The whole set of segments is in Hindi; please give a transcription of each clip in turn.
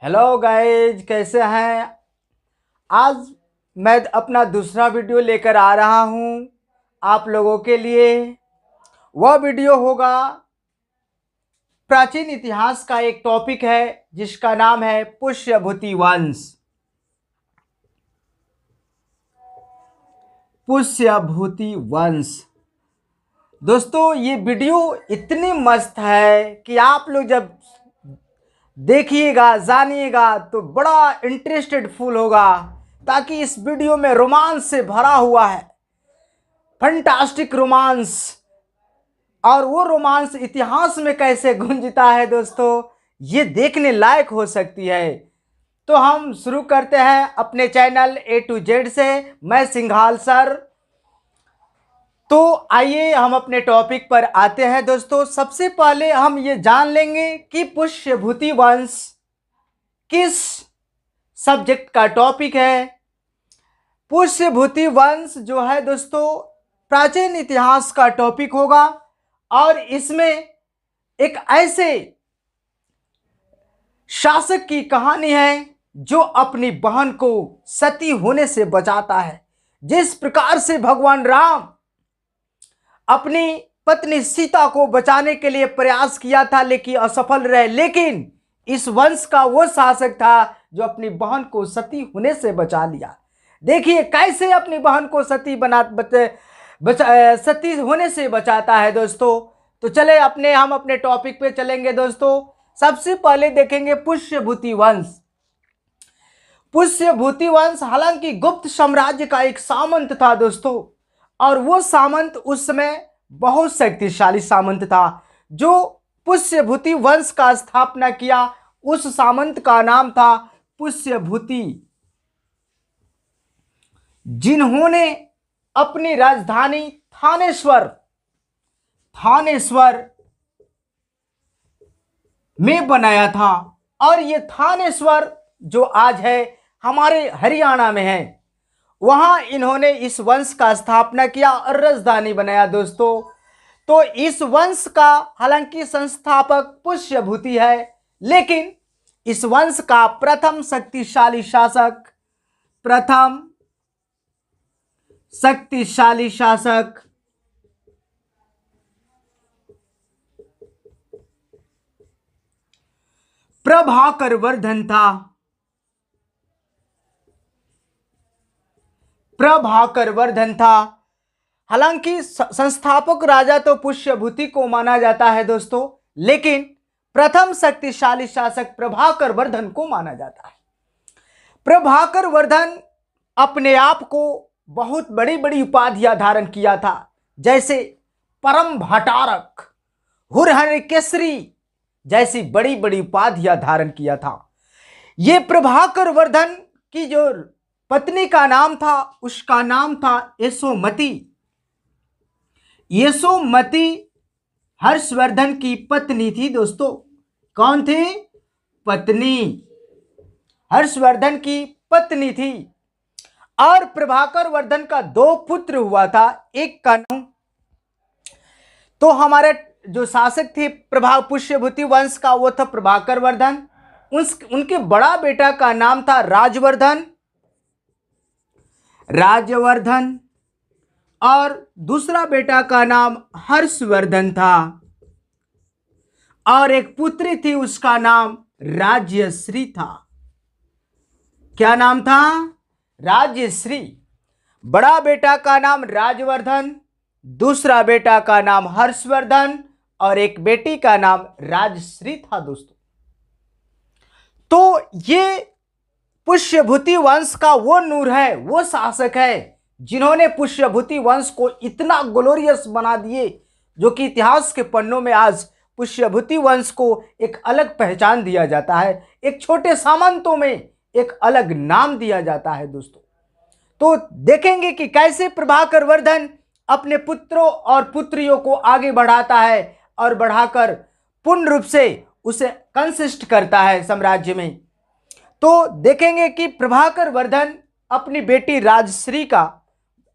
हेलो गाइज, कैसे हैं। आज मैं अपना दूसरा वीडियो लेकर आ रहा हूं आप लोगों के लिए। वह वीडियो होगा प्राचीन इतिहास का एक टॉपिक है जिसका नाम है पुष्यभूति वंश। पुष्यभूति वंश दोस्तों, ये वीडियो इतनी मस्त है कि आप लोग जब देखिएगा जानिएगा तो बड़ा इंटरेस्टेड फुल होगा, ताकि इस वीडियो में रोमांस से भरा हुआ है, फंटास्टिक रोमांस। और वो रोमांस इतिहास में कैसे गूंजता है दोस्तों, ये देखने लायक हो सकती है। तो हम शुरू करते हैं अपने चैनल ए टू जेड से। मैं सिंघाल सर। तो आइए हम अपने टॉपिक पर आते हैं दोस्तों। सबसे पहले हम ये जान लेंगे कि पुष्यभूति वंश किस सब्जेक्ट का टॉपिक है। पुष्यभूति वंश जो है दोस्तों प्राचीन इतिहास का टॉपिक होगा, और इसमें एक ऐसे शासक की कहानी है जो अपनी बहन को सती होने से बचाता है। जिस प्रकार से भगवान राम अपनी पत्नी सीता को बचाने के लिए प्रयास किया था लेकिन असफल रहे, लेकिन इस वंश का वो शासक था जो अपनी बहन को सती होने से बचा लिया। देखिए कैसे अपनी बहन को सती होने से बचाता है दोस्तों। तो चले हम अपने टॉपिक पे चलेंगे दोस्तों। सबसे पहले देखेंगे पुष्यभूति वंश। पुष्यभूति वंश हालांकि गुप्त साम्राज्य का एक सामंत था दोस्तों, और वो सामंत उस समय बहुत शक्तिशाली सामंत था जो पुष्यभूति वंश का स्थापना किया। उस सामंत का नाम था पुष्यभूति, जिन्होंने अपनी राजधानी थानेश्वर में बनाया था। और ये थानेश्वर जो आज है हमारे हरियाणा में है, वहां इन्होंने इस वंश का स्थापना किया और राजधानी बनाया दोस्तों। तो इस वंश का हालांकि संस्थापक पुष्यभूति है, लेकिन इस वंश का प्रथम शक्तिशाली शासक प्रभाकर वर्धन था। हालांकि संस्थापक राजा तो पुष्यभूति को माना जाता है दोस्तों, लेकिन प्रथम शक्तिशाली शासक प्रभाकर वर्धन को माना जाता है। प्रभाकर वर्धन अपने आप को बहुत बड़ी बड़ी उपाधियां धारण किया था, जैसे परम भटारक, हुरहर केसरी जैसी बड़ी बड़ी उपाधियां धारण किया था। ये प्रभाकर वर्धन की जो पत्नी का नाम था उसका नाम था यशोमती। यशोमती हर्षवर्धन की पत्नी थी दोस्तों। कौन थी? पत्नी, हर्षवर्धन की पत्नी थी। और प्रभाकर वर्धन का दो पुत्र हुआ था। एक का नाम तो हमारे जो शासक थे पुष्यभूति वंश का वो था प्रभाकर वर्धन। उनके बड़ा बेटा का नाम था राजवर्धन, और दूसरा बेटा का नाम हर्षवर्धन था। और एक पुत्री थी, उसका नाम राजश्री था। क्या नाम था? राजश्री। बड़ा बेटा का नाम राजवर्धन, दूसरा बेटा का नाम हर्षवर्धन, और एक बेटी का नाम राजश्री था दोस्तों। तो ये पुष्यभूति वंश का वो नूर है, वो शासक है जिन्होंने पुष्यभूति वंश को इतना ग्लोरियस बना दिए, जो कि इतिहास के पन्नों में आज पुष्यभूति वंश को एक अलग पहचान दिया जाता है। एक छोटे सामंतों में एक अलग नाम दिया जाता है दोस्तों। तो देखेंगे कि कैसे प्रभाकर वर्धन अपने पुत्रों और पुत्रियों को आगे बढ़ाता है और बढ़ाकर पूर्ण रूप से उसे कंसिस्ट करता है साम्राज्य में। तो देखेंगे कि प्रभाकर वर्धन अपनी बेटी राजश्री का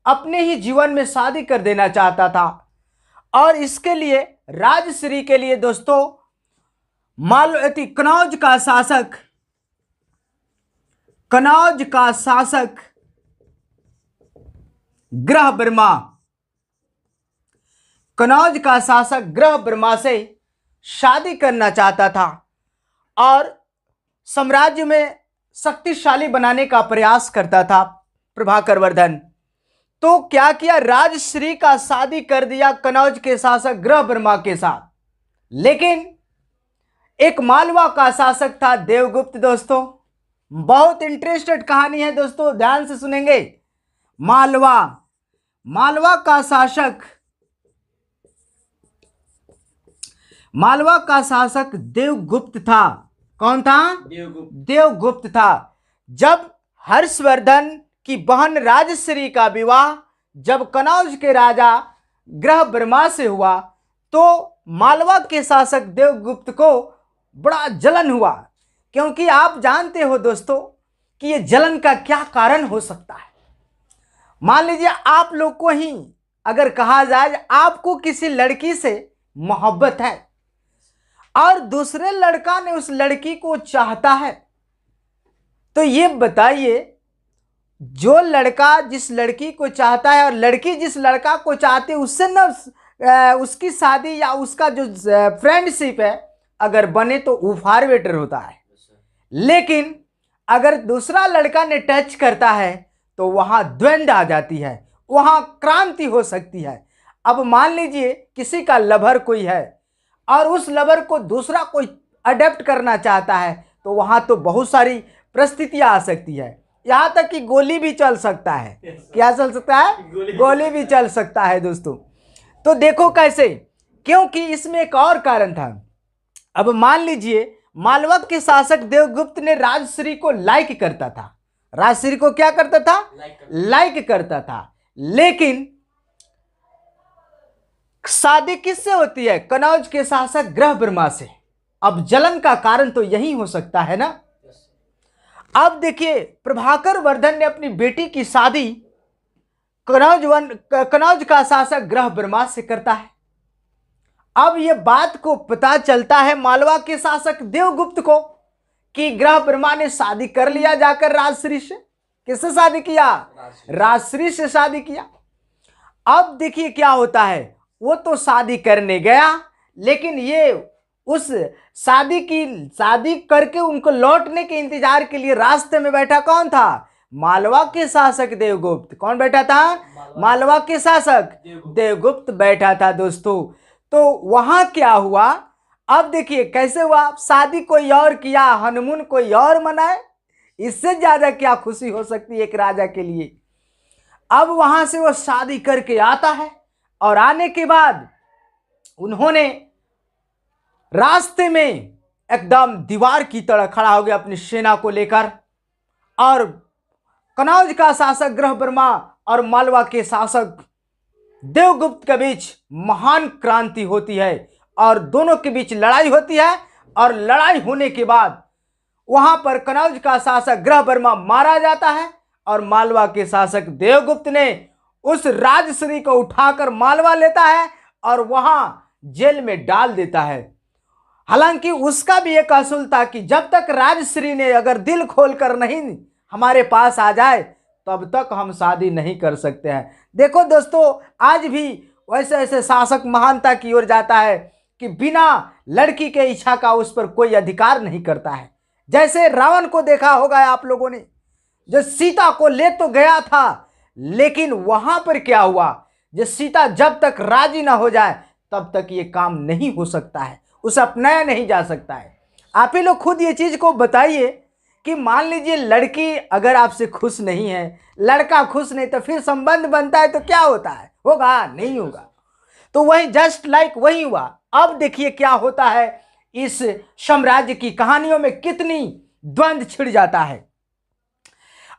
अपने ही जीवन में शादी कर देना चाहता था, और इसके लिए राजश्री के लिए दोस्तों कनौज का शासक कनौज का शासक ग्रहबर्मा, कनौज का शासक ग्रहबर्मा से शादी करना चाहता था और साम्राज्य में शक्तिशाली बनाने का प्रयास करता था प्रभाकर वर्धन। तो क्या किया, राजश्री का शादी कर दिया कनौज के शासक ग्रहबर्मा के साथ। लेकिन एक मालवा का शासक था देवगुप्त। दोस्तों बहुत इंटरेस्टेड कहानी है दोस्तों, ध्यान से सुनेंगे। मालवा का शासक देवगुप्त था। कौन था? देवगुप्त था। जब हर्षवर्धन की बहन राजश्री का विवाह जब कनौज के राजा ग्रहबर्मा से हुआ तो मालवा के शासक देवगुप्त को बड़ा जलन हुआ, क्योंकि आप जानते हो दोस्तों कि ये जलन का क्या कारण हो सकता है। मान लीजिए आप लोग को ही अगर कहा जाए आपको किसी लड़की से मोहब्बत है और दूसरे लड़का ने उस लड़की को चाहता है, तो ये बताइए जो लड़का जिस लड़की को चाहता है और लड़की जिस लड़का को चाहती है उससे न उसकी शादी या उसका जो फ्रेंडशिप है अगर बने तो वो फार बेटर होता है। लेकिन अगर दूसरा लड़का ने टच करता है तो वहाँ द्वंद्व आ जाती है, वहाँ क्रांति हो सकती है। अब मान लीजिए किसी का लवर कोई है और उस लवर को दूसरा कोई अडेप्ट करना चाहता है तो वहाँ तो बहुत सारी परिस्थितियाँ आ सकती है, यहाँ तक कि गोली भी चल सकता है। क्या चल सकता है? गोली भी चल सकता है दोस्तों। तो देखो कैसे, क्योंकि इसमें एक और कारण था। अब मान लीजिए मालवा के शासक देवगुप्त ने राजश्री को लाइक करता था, राजश्री को क्या करता था? लाइक करता था। लेकिन शादी किससे होती है? कनौज के शासक ग्रहबर्मा से। अब जलन का कारण तो यही हो सकता है ना। अब देखिए प्रभाकर वर्धन ने अपनी बेटी की शादी कनौज का शासक ग्रहबर्मा से करता है। अब यह बात को पता चलता है मालवा के शासक देवगुप्त को कि ग्रहबर्मा ने शादी कर लिया जाकर राजश्री से। किससे शादी किया? राजश्री से शादी किया। अब देखिए क्या होता है, वो तो शादी करने गया, लेकिन ये उस शादी करके उनको लौटने के इंतजार के लिए रास्ते में बैठा कौन था? मालवा के शासक देवगुप्त। कौन बैठा था? मालवा के शासक देवगुप्त बैठा था दोस्तों। तो वहां क्या हुआ, अब देखिए कैसे हुआ। शादी कोई और किया, हनीमून कोई और मनाए, इससे ज्यादा क्या खुशी हो सकती है एक राजा के लिए। अब वहां से वो शादी करके आता है और आने के बाद उन्होंने रास्ते में एकदम दीवार की तरह खड़ा हो गया अपनी सेना को लेकर, और कनौज का शासक ग्रहबर्मा और मालवा के शासक देवगुप्त के बीच महान क्रांति होती है और दोनों के बीच लड़ाई होती है। और लड़ाई होने के बाद वहां पर कनौज का शासक ग्रहबर्मा मारा जाता है और मालवा के शासक देवगुप्त ने उस राजश्री को उठाकर मालवा लेता है और वहां जेल में डाल देता है। हालांकि उसका भी एक असूल था कि जब तक राजश्री ने अगर दिल खोलकर नहीं हमारे पास आ जाए तब तक हम शादी नहीं कर सकते हैं। देखो दोस्तों आज भी वैसे ऐसे शासक महानता की ओर जाता है कि बिना लड़की के इच्छा का उस पर कोई अधिकार नहीं करता है। जैसे रावण को देखा होगा आप लोगों ने, जो सीता को ले तो गया था, लेकिन वहां पर क्या हुआ, जो सीता जब तक राजी ना हो जाए तब तक ये काम नहीं हो सकता है, उसे अपनाया नहीं जा सकता है। आप ही लोग खुद ये चीज को बताइए कि मान लीजिए लड़की अगर आपसे खुश नहीं है, लड़का खुश नहीं, तो फिर संबंध बनता है तो क्या होता है? होगा? नहीं होगा। तो वही जस्ट लाइक वही हुआ। अब देखिए क्या होता है, इस साम्राज्य की कहानियों में कितनी द्वंद्व छिड़ जाता है।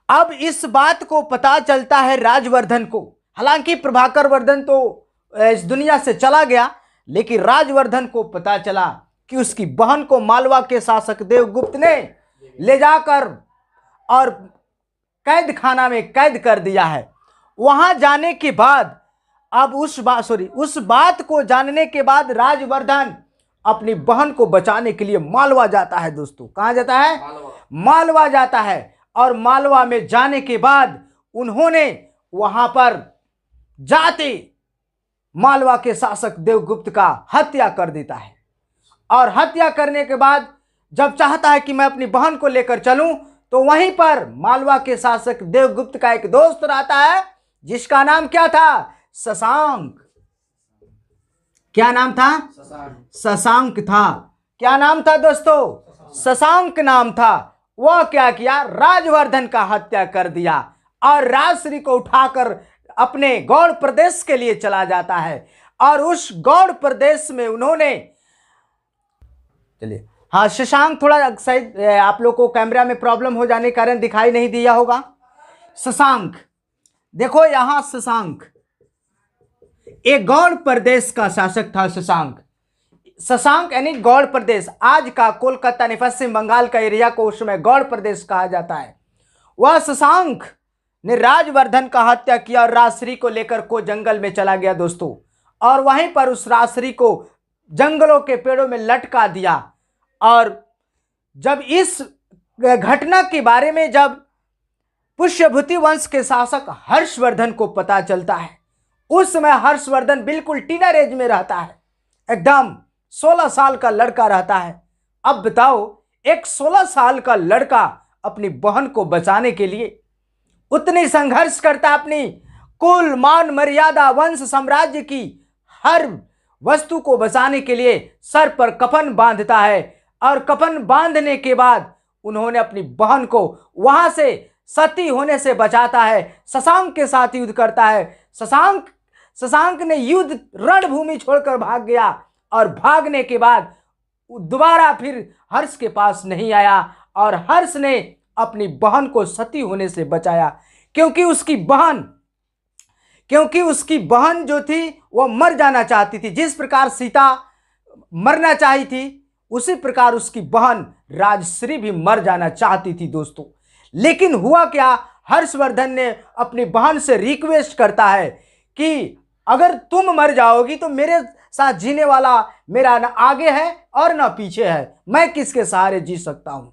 अब इस बात को पता चलता है राजवर्धन को। हालांकि प्रभाकर वर्धन तो इस दुनिया से चला गया, लेकिन राजवर्धन को पता चला कि उसकी बहन को मालवा के शासक देवगुप्त ने ले जाकर और कैद खाना में कैद कर दिया है। वहां जाने के बाद अब उस बात को जानने के बाद राजवर्धन अपनी बहन को बचाने के लिए मालवा जाता है दोस्तों। कहां जाता है? मालवा जाता है। और मालवा में जाने के बाद उन्होंने वहां पर जाते मालवा के शासक देवगुप्त का हत्या कर देता है। और हत्या करने के बाद जब चाहता है कि मैं अपनी बहन को लेकर चलूं, तो वहीं पर मालवा के शासक देवगुप्त का एक दोस्त रहता है जिसका नाम क्या था? शशांक। क्या नाम था? शशांक था। क्या नाम था दोस्तों? शशांक नाम था। वह क्या किया? राजवर्धन का हत्या कर दिया और राजश्री को उठाकर अपने गौड़ प्रदेश के लिए चला जाता है। और उस गौड़ प्रदेश में उन्होंने, चलिए हाँ, शशांक थोड़ा शायद आप लोग को कैमरा में प्रॉब्लम हो जाने के कारण दिखाई नहीं दिया होगा। शशांक, देखो यहां शशांक एक गौड़ प्रदेश का शासक था। शशांक यानी गौड़ प्रदेश, आज का कोलकाता ने पश्चिम बंगाल का एरिया को उस समय गौड़ प्रदेश कहा जाता है। वह शशांक ने राजवर्धन का हत्या किया और राजश्री को लेकर को जंगल में चला गया दोस्तों, और वहीं पर उस राजश्री को जंगलों के पेड़ों में लटका दिया। और जब इस घटना के बारे में जब पुष्यभूति वंश के शासक हर्षवर्धन को पता चलता है, उस समय हर्षवर्धन बिल्कुल टीनर एज में रहता है, एकदम 16 साल का लड़का रहता है। अब बताओ, एक 16 साल का लड़का अपनी बहन को बचाने के लिए उतनी संघर्ष करता है, अपनी कुल मान मर्यादा वंश साम्राज्य की हर वस्तु को बचाने के लिए सर पर कफन बांधता है। और कफन बांधने के बाद उन्होंने अपनी बहन को वहां से सती होने से बचाता है। शशांक के साथ युद्ध करता है। शशांक ने युद्ध रणभूमि छोड़कर भाग गया और भागने के बाद दोबारा फिर हर्ष के पास नहीं आया और हर्ष ने अपनी बहन को सती होने से बचाया, क्योंकि उसकी बहन जो थी वह मर जाना चाहती थी। जिस प्रकार सीता मरना चाही थी, उसी प्रकार उसकी बहन राजश्री भी मर जाना चाहती थी दोस्तों। लेकिन हुआ क्या, हर्षवर्धन ने अपनी बहन से रिक्वेस्ट करता है कि अगर तुम मर जाओगी तो मेरे साथ जीने वाला मेरा न आगे है और न पीछे है, मैं किसके सहारे जी सकता हूं।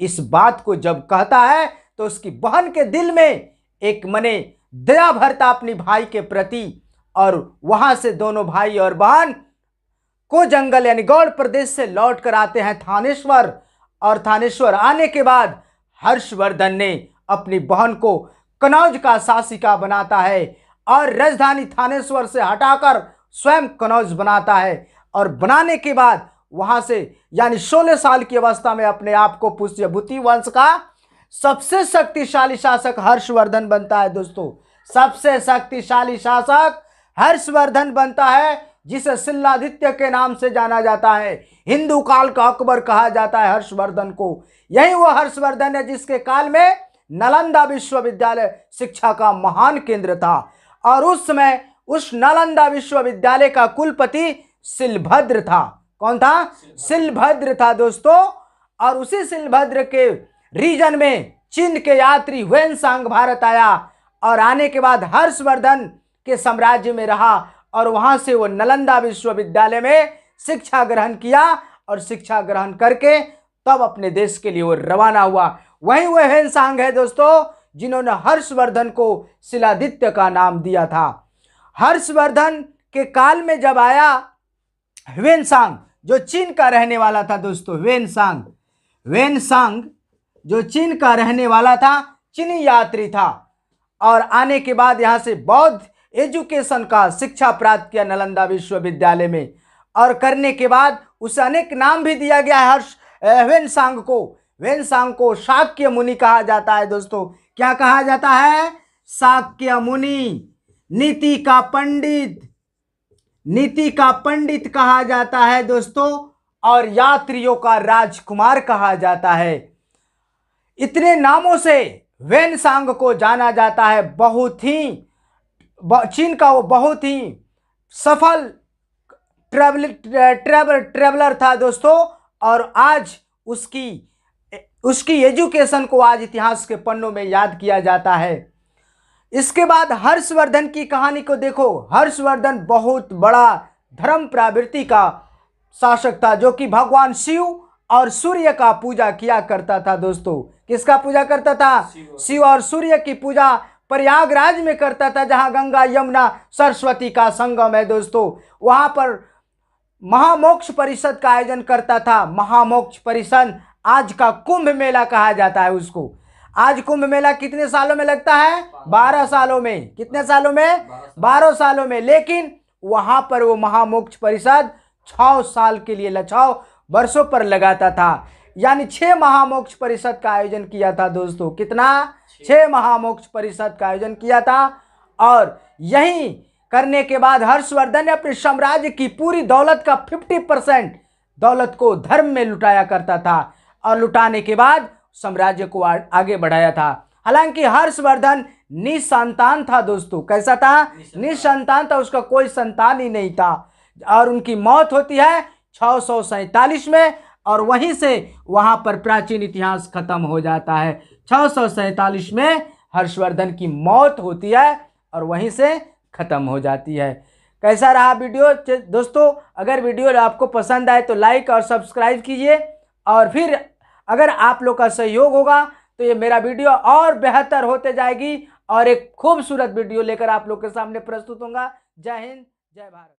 इस बात को जब कहता है तो उसकी बहन के दिल में एक मने दया भरता अपनी भाई के प्रति, और वहां से दोनों भाई और बहन को जंगल यानी गौड़ प्रदेश से लौट कर आते हैं थानेश्वर। और थानेश्वर आने के बाद हर्षवर्धन ने अपनी बहन को कनौज का शासिका बनाता है और राजधानी थानेश्वर से हटाकर स्वयं कनौज बनाता है। और बनाने के बाद वहां से यानी 16 साल की अवस्था में अपने आप को पुष्यभूति वंश का सबसे शक्तिशाली शासक हर्षवर्धन बनता है दोस्तों। सबसे शक्तिशाली शासक हर्षवर्धन बनता है, जिसे शिलादित्य के नाम से जाना जाता है। हिंदू काल का अकबर कहा जाता है हर्षवर्धन को। यही वो हर्षवर्धन है जिसके काल में नालंदा विश्वविद्यालय शिक्षा का महान केंद्र था। और उस समय उस नालंदा विश्वविद्यालय का कुलपति शिलभद्र था। कौन था? शिलभद्र था दोस्तों। और उसी शिलभद्र के रीजन में चीन के यात्री ह्वेनसांग भारत आया और आने के बाद हर्षवर्धन के साम्राज्य में रहा और वहां से वो नालंदा विश्वविद्यालय में शिक्षा ग्रहण किया और शिक्षा ग्रहण करके तब अपने देश के लिए वो रवाना हुआ। वही वो ह्वेनसांग है दोस्तों जिन्होंने हर्षवर्धन को शिलादित्य का नाम दिया था। हर्षवर्धन के काल में जब आया ह्वेनसांग, जो चीन का रहने वाला था दोस्तों, ह्वेनसांग जो चीन का रहने वाला था, चीनी यात्री था और आने के बाद यहाँ से बौद्ध एजुकेशन का शिक्षा प्राप्त किया नालंदा विश्वविद्यालय में। और करने के बाद उसे अनेक नाम भी दिया गया है ह्वेनसांग को शाक्य मुनि कहा जाता है दोस्तों। क्या कहा जाता है? शाक्य मुनि, नीति का पंडित कहा जाता है दोस्तों, और यात्रियों का राजकुमार कहा जाता है। इतने नामों से ह्वेनसांग को जाना जाता है। चीन का वो बहुत ही सफल ट्रेवलर था दोस्तों। और आज उसकी एजुकेशन को आज इतिहास के पन्नों में याद किया जाता है। इसके बाद हर्षवर्धन की कहानी को देखो। हर्षवर्धन बहुत बड़ा धर्म प्रवृत्ति का शासक था, जो कि भगवान शिव और सूर्य का पूजा किया करता था दोस्तों। किसका पूजा करता था? शिव और सूर्य की पूजा प्रयागराज में करता था, जहां गंगा यमुना सरस्वती का संगम है दोस्तों। वहां पर महामोक्ष परिषद का आयोजन करता था। महामोक्ष परिषद, आज का कुंभ मेला कहा जाता है उसको। आज कुंभ मेला कितने सालों में लगता है? 12 सालों में। कितने सालों में? 12 सालों में। लेकिन वहां पर वो महामोक्ष परिषद 6 साल के लिए 6 वर्षों पर लगाता था। यानी 6 महामोक्ष परिषद का आयोजन किया था दोस्तों। कितना? 6 महामोक्ष परिषद का आयोजन किया था। और यही करने के बाद हर्षवर्धन ने अपने साम्राज्य की पूरी दौलत का 50% दौलत को धर्म में लुटाया करता था, और लुटाने के बाद साम्राज्य को आगे बढ़ाया था। हालांकि हर्षवर्धन निसंतान था दोस्तों। कैसा था? निसंतान था, उसका कोई संतान ही नहीं था। और उनकी मौत होती है 647 में, और वहीं से वहां पर प्राचीन इतिहास खत्म हो जाता है। 647 में हर्षवर्धन की मौत होती है और वहीं से खत्म हो जाती है। कैसा रहा वीडियो दोस्तों? अगर वीडियो आपको पसंद आए तो लाइक और सब्सक्राइब कीजिए, और फिर अगर आप लोग का सहयोग होगा तो ये मेरा वीडियो और बेहतर होते जाएगी, और एक खूबसूरत वीडियो लेकर आप लोग के सामने प्रस्तुत होगा। जय हिंद, जय भारत।